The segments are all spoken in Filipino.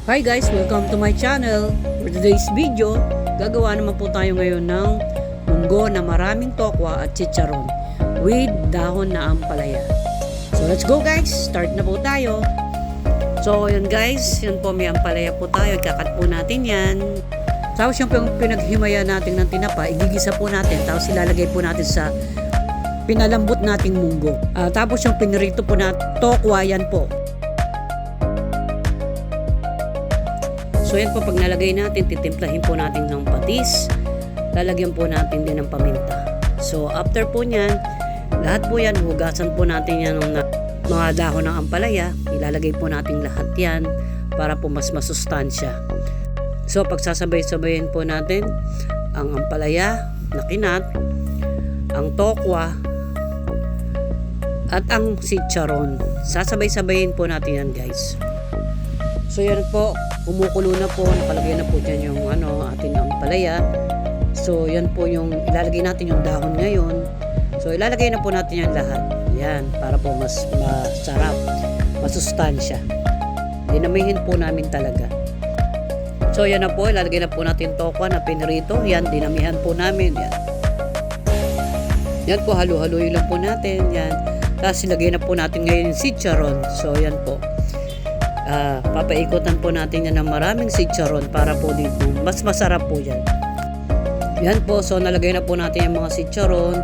Hi guys! Welcome to my channel. For today's video, gagawa naman po tayo ngayon ng munggo na maraming tokwa at chicharon with dahon na ampalaya. So let's go guys! Start na po tayo. So yun guys, yun po may ampalaya po tayo. Ikakat po natin yan. Tapos yung pinaghimaya natin ng tinapa, igigisa po natin. Tapos ilalagay po natin sa pinalambot nating munggo. Tapos yung pinirito po natin, tokwa yan po. So yan po, pag nalagay natin, titimplahin po natin ng patis. Lalagyan po natin din ng paminta. So after po nyan, lahat po yan, hugasan po natin yan ng mga dahon ng ampalaya. Ilalagay po natin lahat yan para po mas masustansya. So pagsasabay-sabayin po natin ang ampalaya na kinat, ang tokwa, at ang chicharon. Sasabay-sabayin po natin yan guys. So yan po, kumukulo na po, nakalagay na po dyan yung ating ampalaya. So yan po yung ilalagay natin yung dahon ngayon. So ilalagay na po natin yan lahat. Yan, para po mas masarap, masustansya. Dinamihin po namin talaga. So yan na po, ilalagay na po natin tokwa na pinirito. Yan, dinamihan po namin. Yan. Yan po, halu-haluin lang po natin. Yan. Tapos ilagay na po natin ngayon yung chicharon. So yan po. Papaikutan po natin yan ng maraming chicharon para po dito mas masarap po yan. Yan po, so nalagay na po natin yung mga chicharon,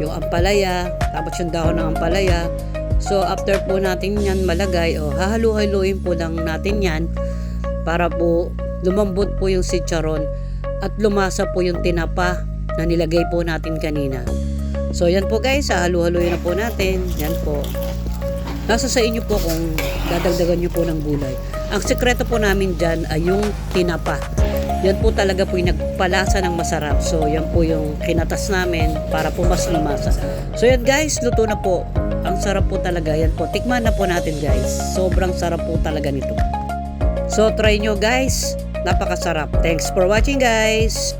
yung ampalaya, tapos yung dahon ng ampalaya. So after po natin yan malagay, hahalu-haluin po lang natin yan para po lumambot po yung chicharon at lumasa po yung tinapa na nilagay po natin kanina. So yan po guys, hahalu-haluin na po natin. Yan po. Nasa sa inyo po kung dadagdagan nyo po ng gulay. Ang sekreto po namin dyan ay yung tinapa. Yan po talaga po yung nagpalasa ng masarap. So yan po yung kinatas namin para po mas lumasa. So yan guys, luto na po. Ang sarap po talaga. Yan po, tikman na po natin guys. Sobrang sarap po talaga nito. So try nyo guys. Napakasarap. Thanks for watching guys.